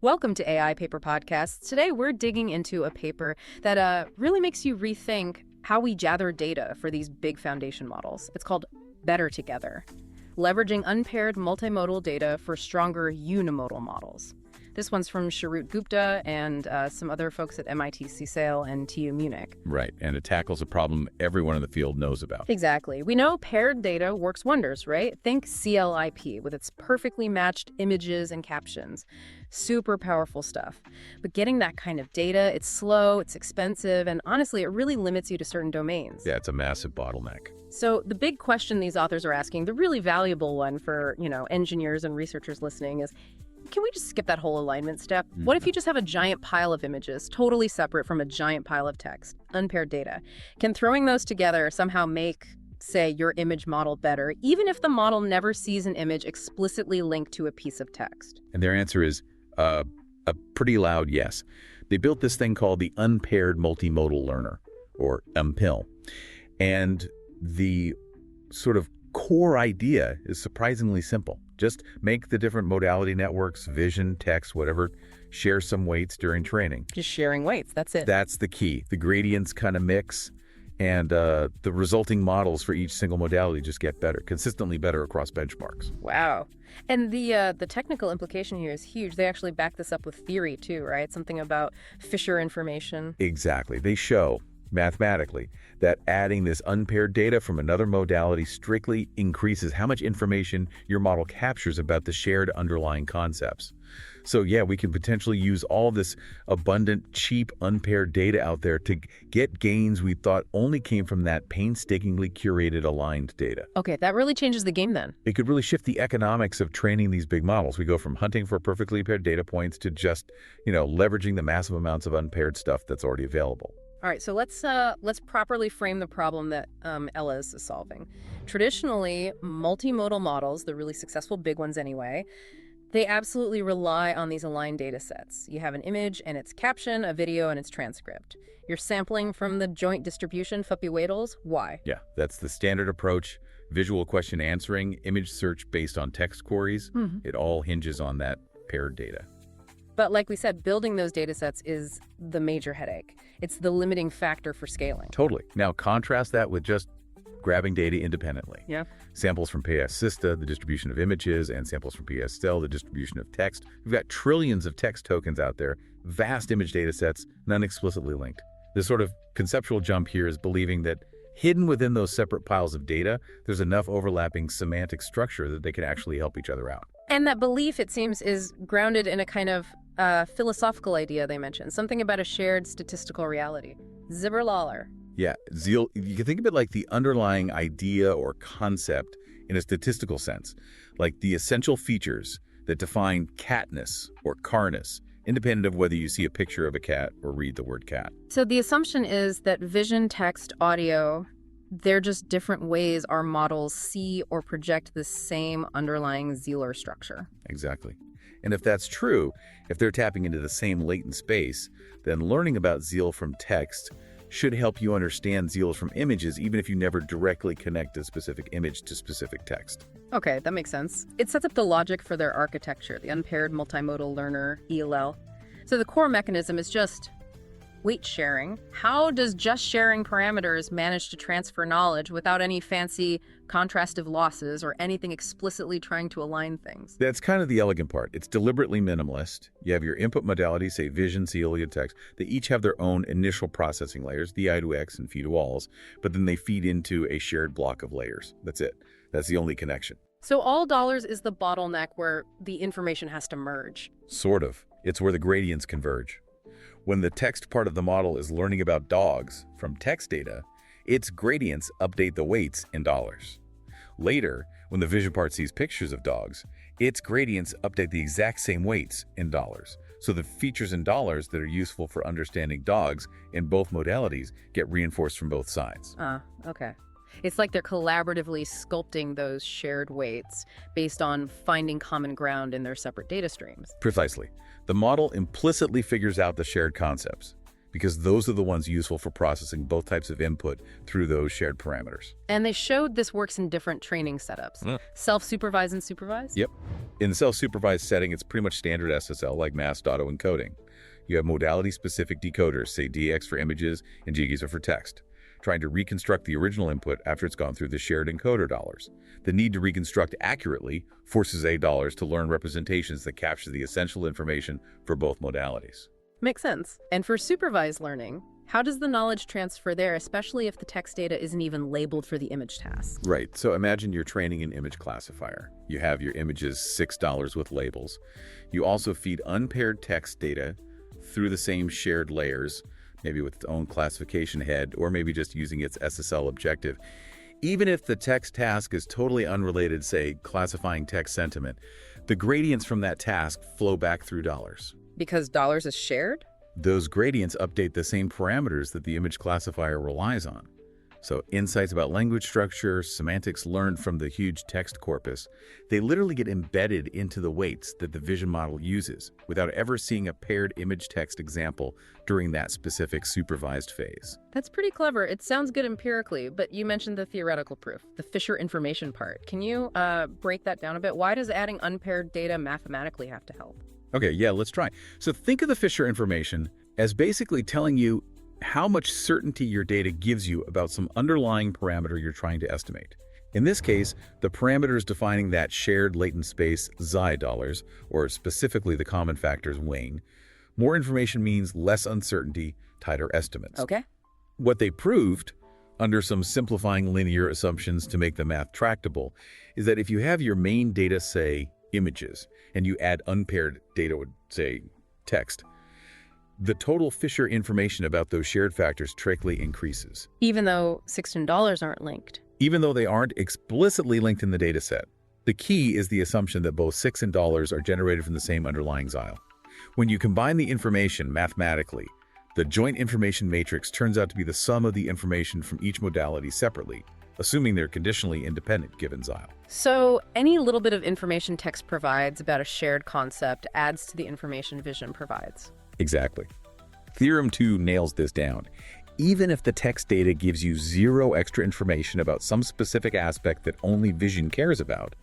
Welcome to AI Paper Podcasts. Today we're digging into a paper that really makes you rethink how we gather data for these big foundation models. It's called Better Together, Leveraging Unpaired Multimodal Data for Stronger Unimodal Models. This one's from Sharut Gupta and some other folks at MIT CSAIL and TU Munich. Right, and it tackles a problem everyone in the field knows about. Exactly. We know paired data works wonders, right? Think CLIP with its perfectly matched images and captions. Super powerful stuff. But getting that kind of data, it's slow, it's expensive, and honestly, it really limits you to certain domains. Yeah, it's a massive bottleneck. So the big question these authors are asking, the really valuable one for, engineers and researchers listening is, can we just skip that whole alignment step? What if you just have a giant pile of images, totally separate from a giant pile of text, unpaired data? Can throwing those together somehow make, say, your image model better, even if the model never sees an image explicitly linked to a piece of text? And their answer is a pretty loud yes. They built this thing called the Unpaired Multimodal Learner, or UMPIL. And the sort of core idea is surprisingly simple. Just make the different modality networks, vision, text, whatever, share some weights during training. Just sharing weights, that's it. That's the key. The gradients kind of mix, and the resulting models for each single modality just get better, consistently better across benchmarks. Wow. And the technical implication here is huge. They actually back this up with theory too, right? Something about Fisher information. Exactly. They show mathematically that adding this unpaired data from another modality strictly increases how much information your model captures about the shared underlying concepts. So yeah, we can potentially use all this abundant, cheap, unpaired data out there to get gains we thought only came from that painstakingly curated aligned data. Okay, that really changes the game then. It could really shift the economics of training these big models. We go from hunting for perfectly paired data points to just, leveraging the massive amounts of unpaired stuff that's already available. All right, so let's properly frame the problem that Ella is solving. Traditionally, multimodal models, the really successful big ones anyway, they absolutely rely on these aligned data sets. You have an image and its caption, a video and its transcript. You're sampling from the joint distribution, FUPI-Weightles. Why? Yeah, that's the standard approach. Visual question answering, image search based on text queries. It all hinges on that paired data. But like we said, building those data sets is the major headache. It's the limiting factor for scaling. Totally. Now contrast that with just grabbing data independently. Yeah. Samples from Payassista, the distribution of images, and samples from PSTEL, the distribution of text. We've got trillions of text tokens out there, vast image data sets, none explicitly linked. This sort of conceptual jump here is believing that hidden within those separate piles of data, there's enough overlapping semantic structure that they can actually help each other out. And that belief, it seems, is grounded in a kind of philosophical idea they mentioned, something about a shared statistical reality. Zibber-Lawler. Yeah, you can think of it like the underlying idea or concept in a statistical sense, like the essential features that define catness or carness, independent of whether you see a picture of a cat or read the word cat. So the assumption is that vision, text, audio, they're just different ways our models see or project the same underlying Zeeler structure. Exactly. And if that's true, if they're tapping into the same latent space, then learning about Zeal from text should help you understand Zeals from images, even if you never directly connect a specific image to specific text. Okay, that makes sense. It sets up the logic for their architecture, the Unpaired Multimodal Learner, ELL. So the core mechanism is just weight sharing. How does just sharing parameters manage to transfer knowledge without any fancy contrastive losses or anything explicitly trying to align things? That's kind of the elegant part. It's deliberately minimalist. You have your input modalities, say vision, Celia, text. They each have their own initial processing layers, the I2X and phi2Ls, but then they feed into a shared block of layers. That's it. That's the only connection. So all dollars is the bottleneck where the information has to merge. Sort of. It's where the gradients converge. When the text part of the model is learning about dogs from text data, its gradients update the weights in dollars. Later, when the vision part sees pictures of dogs, its gradients update the exact same weights in dollars. So the features in dollars that are useful for understanding dogs in both modalities get reinforced from both sides. Okay. It's like they're collaboratively sculpting those shared weights based on finding common ground in their separate data streams. Precisely. The model implicitly figures out the shared concepts. because those are the ones useful for processing both types of input through those shared parameters. And they showed this works in different training setups. Self-supervised and supervised? Yep. In the self-supervised setting, it's pretty much standard SSL like masked auto-encoding. You have modality-specific decoders, say DX for images and GGISA for text, trying to reconstruct the original input after it's gone through the shared encoder dollars. The need to reconstruct accurately forces A dollars to learn representations that capture the essential information for both modalities. Makes sense. And for supervised learning, how does the knowledge transfer there, especially if the text data isn't even labeled for the image task? Right. So imagine you're training an image classifier. You have your images $6 with labels. You also feed unpaired text data through the same shared layers, maybe with its own classification head, or maybe just using its SSL objective. Even if the text task is totally unrelated, say, classifying text sentiment, the gradients from that task flow back through dollars. Because dollars is shared? Those gradients update the same parameters that the image classifier relies on. So insights about language structure, semantics learned from the huge text corpus, they literally get embedded into the weights that the vision model uses without ever seeing a paired image text example during that specific supervised phase. That's pretty clever. It sounds good empirically, but you mentioned the theoretical proof, the Fisher information part. Can you break that down a bit? Why does adding unpaired data mathematically have to help? Okay, yeah, let's try. So think of the Fisher information as basically telling you how much certainty your data gives you about some underlying parameter you're trying to estimate. In this case, the parameter is defining that shared latent space xi dollars, or specifically the common factors wing. More information means less uncertainty, tighter estimates. Okay. What they proved, under some simplifying linear assumptions to make the math tractable, is that if you have your main data, say, images, and you add unpaired data, say, text, the total Fisher information about those shared factors trickily increases. Even though $16 aren't linked. Even though they aren't explicitly linked in the dataset. The key is the assumption that both $6 and dollars are generated from the same underlying xile. When you combine the information mathematically, the joint information matrix turns out to be the sum of the information from each modality separately, assuming they're conditionally independent given xile. So any little bit of information text provides about a shared concept adds to the information vision provides. Exactly. Theorem 2 nails this down. Even if the text data gives you zero extra information about some specific aspect that only vision cares about,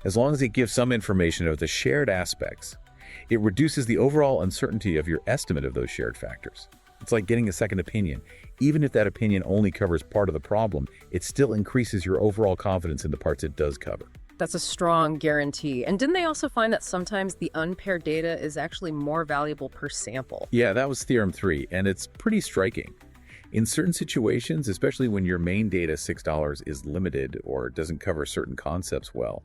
as long as it gives some information of the shared aspects, it reduces the overall uncertainty of your estimate of those shared factors. It's like getting a second opinion. Even if that opinion only covers part of the problem, it still increases your overall confidence in the parts it does cover. That's a strong guarantee. And didn't they also find that sometimes the unpaired data is actually more valuable per sample? Yeah, that was Theorem 3, and it's pretty striking. In certain situations, especially when your main data $6 is limited or doesn't cover certain concepts well,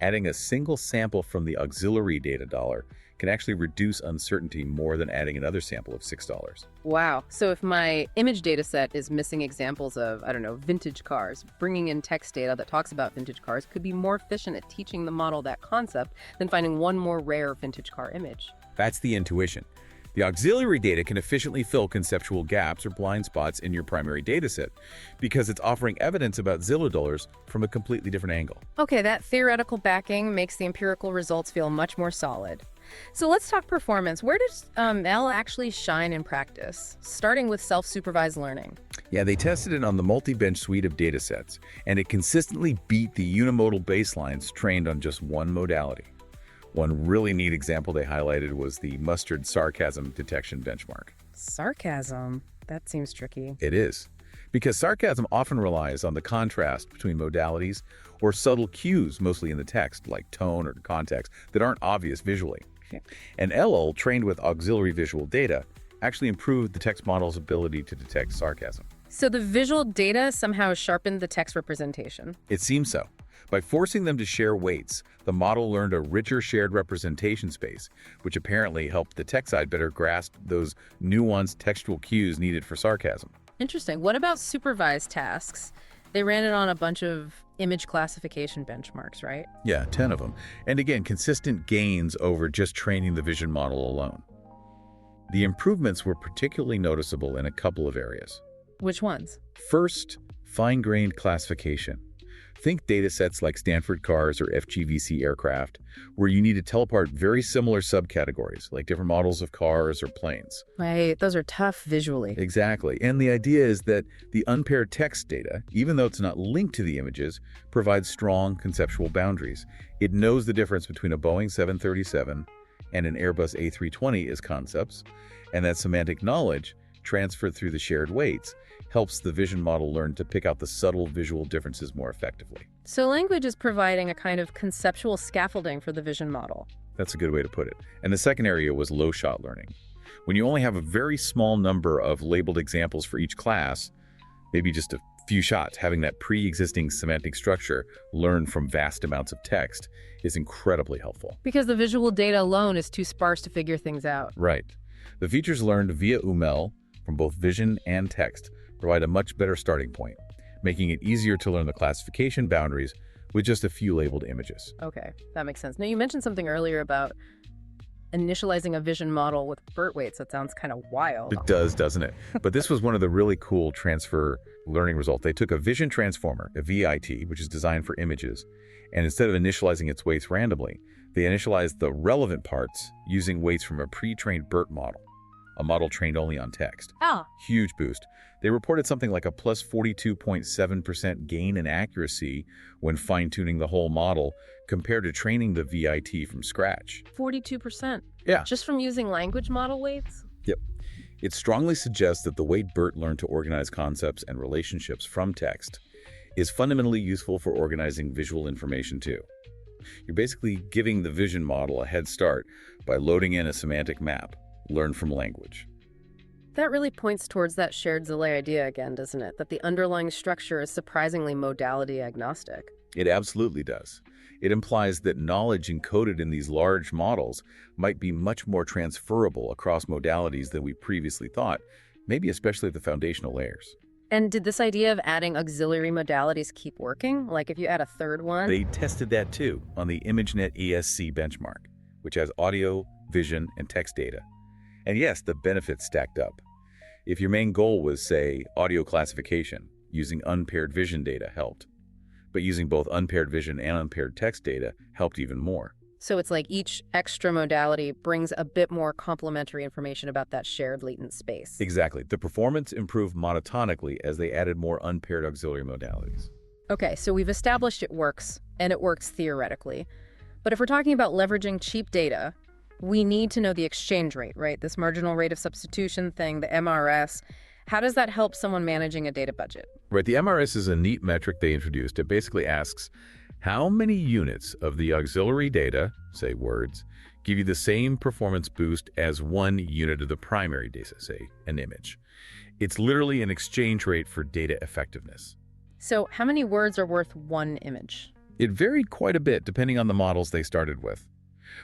adding a single sample from the auxiliary data dollar can actually reduce uncertainty more than adding another sample of $6. Wow. So if my image data set is missing examples of, I don't know, vintage cars, bringing in text data that talks about vintage cars could be more efficient at teaching the model that concept than finding one more rare vintage car image. That's the intuition. The auxiliary data can efficiently fill conceptual gaps or blind spots in your primary dataset because it's offering evidence about $0 from a completely different angle. Okay, that theoretical backing makes the empirical results feel much more solid. So let's talk performance. Where does L actually shine in practice, starting with self-supervised learning? Yeah, they tested it on the multi-bench suite of datasets, and it consistently beat the unimodal baselines trained on just one modality. One really neat example they highlighted was the mustard sarcasm detection benchmark. Sarcasm? That seems tricky. It is, because sarcasm often relies on the contrast between modalities or subtle cues, mostly in the text, like tone or context, that aren't obvious visually. Okay. And LL, trained with auxiliary visual data, actually improved the text model's ability to detect sarcasm. So the visual data somehow sharpened the text representation. It seems so. By forcing them to share weights, the model learned a richer shared representation space, which apparently helped the text side better grasp those nuanced textual cues needed for sarcasm. Interesting. What about supervised tasks? They ran it on a bunch of image classification benchmarks, right? Yeah, 10 of them. And again, consistent gains over just training the vision model alone. The improvements were particularly noticeable in a couple of areas. Which ones? First, fine-grained classification. Think data sets like Stanford cars or FGVC aircraft, where you need to tell apart very similar subcategories, like different models of cars or planes. Right, those are tough visually. Exactly. And the idea is that the unpaired text data, even though it's not linked to the images, provides strong conceptual boundaries. It knows the difference between a Boeing 737 and an Airbus A320 as concepts, and that semantic knowledge, transferred through the shared weights, helps the vision model learn to pick out the subtle visual differences more effectively. So language is providing a kind of conceptual scaffolding for the vision model. That's a good way to put it. And the second area was low-shot learning. When you only have a very small number of labeled examples for each class, maybe just a few shots, having that pre-existing semantic structure learned from vast amounts of text is incredibly helpful. Because the visual data alone is too sparse to figure things out. Right. The features learned via UML from both vision and text provide a much better starting point, making it easier to learn the classification boundaries with just a few labeled images. Okay, that makes sense. Now, you mentioned something earlier about initializing a vision model with Bert weights. That sounds kind of wild. It does, doesn't it? But this was one of the really cool transfer learning results. They took a vision transformer, a VIT, which is designed for images, and instead of initializing its weights randomly, they initialized the relevant parts using weights from a pre-trained Bert model, a model trained only on text. Oh. Huge boost. They reported something like a plus 42.7% gain in accuracy when fine-tuning the whole model compared to training the VIT from scratch. 42%? Yeah. Just from using language model weights? Yep. It strongly suggests that the way Bert learned to organize concepts and relationships from text is fundamentally useful for organizing visual information too. You're basically giving the vision model a head start by loading in a semantic map learned from language. That really points towards that shared delay idea again, doesn't it? That the underlying structure is surprisingly modality agnostic. It absolutely does. It implies that knowledge encoded in these large models might be much more transferable across modalities than we previously thought, maybe especially at the foundational layers. And did this idea of adding auxiliary modalities keep working? Like if you add a third one? They tested that too on the ImageNet ESC benchmark, which has audio, vision, and text data. And yes, the benefits stacked up. If your main goal was, say, audio classification, using unpaired vision data helped. But using both unpaired vision and unpaired text data helped even more. So it's like each extra modality brings a bit more complementary information about that shared latent space. Exactly. The performance improved monotonically as they added more unpaired auxiliary modalities. Okay, so we've established it works, and it works theoretically. But if we're talking about leveraging cheap data, we need to know the exchange rate, right? This marginal rate of substitution thing, the MRS. How does that help someone managing a data budget? Right, the MRS is a neat metric they introduced. It basically asks how many units of the auxiliary data, say words, give you the same performance boost as 1 unit of the primary data, say an image. It's literally an exchange rate for data effectiveness. So how many words are worth 1 image? It varied quite a bit depending on the models they started with.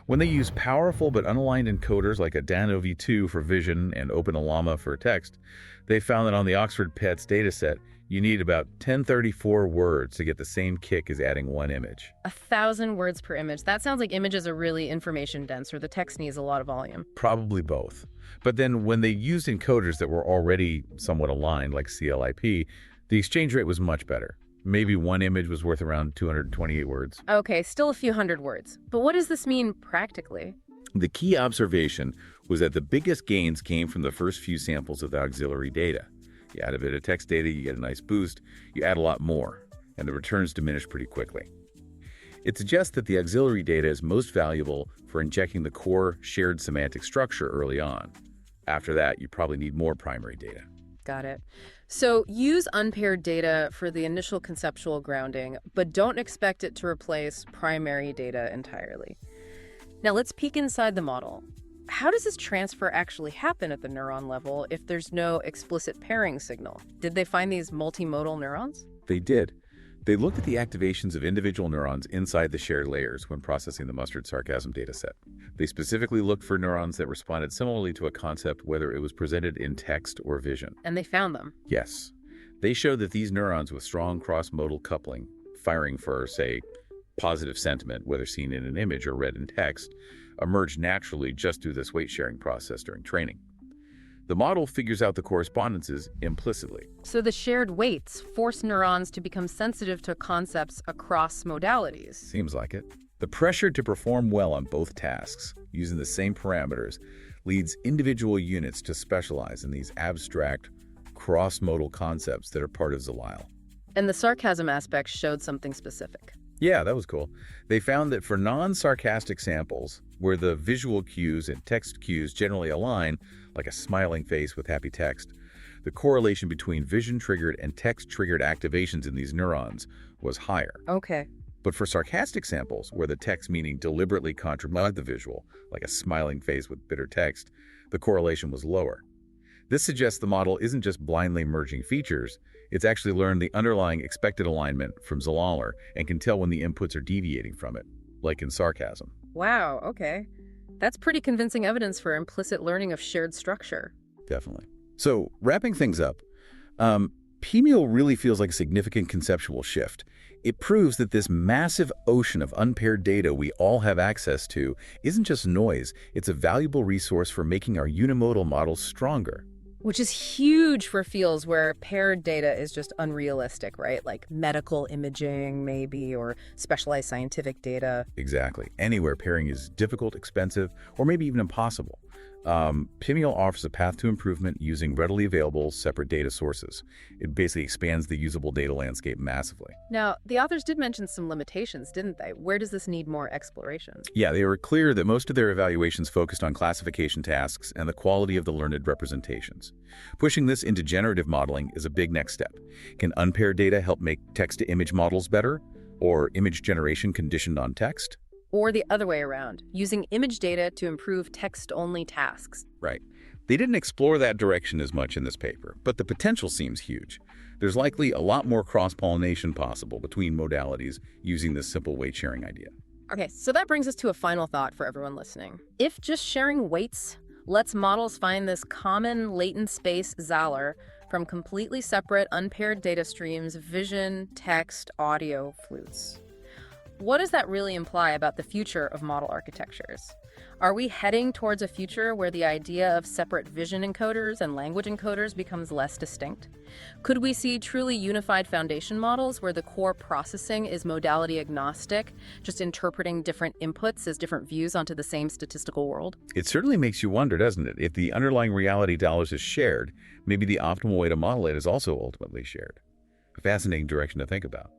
When they use powerful but unaligned encoders like a DANOV2 for vision and OpenAllama for text, they found that on the Oxford PETS dataset, you need about 1034 words to get the same kick as adding 1 image. 1,000 words per image. That sounds like images are really information dense, or the text needs a lot of volume. Probably both. But then when they used encoders that were already somewhat aligned, like CLIP, the exchange rate was much better. Maybe 1 image was worth around 228 words. Okay, still a few hundred words. But what does this mean practically? The key observation was that the biggest gains came from the first few samples of the auxiliary data. You add a bit of text data, you get a nice boost. You add a lot more, and the returns diminish pretty quickly. It suggests that the auxiliary data is most valuable for injecting the core shared semantic structure early on. After that, you probably need more primary data. Got it. So use unpaired data for the initial conceptual grounding, but don't expect it to replace primary data entirely. Now let's peek inside the model. How does this transfer actually happen at the neuron level if there's no explicit pairing signal? Did they find these multimodal neurons? They did. They looked at the activations of individual neurons inside the shared layers when processing the mustered Sarcasm dataset. They specifically looked for neurons that responded similarly to a concept, whether it was presented in text or vision. And they found them? Yes. They showed that these neurons with strong cross-modal coupling, firing for, say, positive sentiment, whether seen in an image or read in text, emerged naturally just through this weight-sharing process during training. The model figures out the correspondences implicitly. So the shared weights force neurons to become sensitive to concepts across modalities. Seems like it. The pressure to perform well on both tasks, using the same parameters, leads individual units to specialize in these abstract, cross-modal concepts that are part of Zalile. And the sarcasm aspect showed something specific. Yeah, that was cool. They found that for non-sarcastic samples, where the visual cues and text cues generally align, like a smiling face with happy text, the correlation between vision-triggered and text-triggered activations in these neurons was higher. Okay. But for sarcastic samples, where the text meaning deliberately contradicted the visual, like a smiling face with bitter text, the correlation was lower. This suggests the model isn't just blindly merging features, it's actually learned the underlying expected alignment from Zalile and can tell when the inputs are deviating from it, like in sarcasm. Wow, okay. That's pretty convincing evidence for implicit learning of shared structure. Definitely. So, wrapping things up, PMUL really feels like a significant conceptual shift. It proves that this massive ocean of unpaired data we all have access to isn't just noise, it's a valuable resource for making our unimodal models stronger. Which is huge for fields where paired data is just unrealistic, right? Like medical imaging, maybe, or specialized scientific data. Exactly. Anywhere pairing is difficult, expensive, or maybe even impossible. PMUL offers a path to improvement using readily available separate data sources. It basically expands the usable data landscape massively. Now, the authors did mention some limitations, didn't they? Where does this need more exploration? Yeah, they were clear that most of their evaluations focused on classification tasks and the quality of the learned representations. Pushing this into generative modeling is a big next step. Can unpaired data help make text-to-image models better? Or image generation conditioned on text? Or the other way around, using image data to improve text-only tasks. Right. They didn't explore that direction as much in this paper, but the potential seems huge. There's likely a lot more cross-pollination possible between modalities using this simple weight-sharing idea. Okay, so that brings us to a final thought for everyone listening. If just sharing weights lets models find this common latent space Zalile from completely separate unpaired data streams, vision, text, audio, flutes, what does that really imply about the future of model architectures? Are we heading towards a future where the idea of separate vision encoders and language encoders becomes less distinct? Could we see truly unified foundation models where the core processing is modality agnostic, just interpreting different inputs as different views onto the same statistical world? It certainly makes you wonder, doesn't it? If the underlying reality dollars is shared, maybe the optimal way to model it is also ultimately shared. A fascinating direction to think about.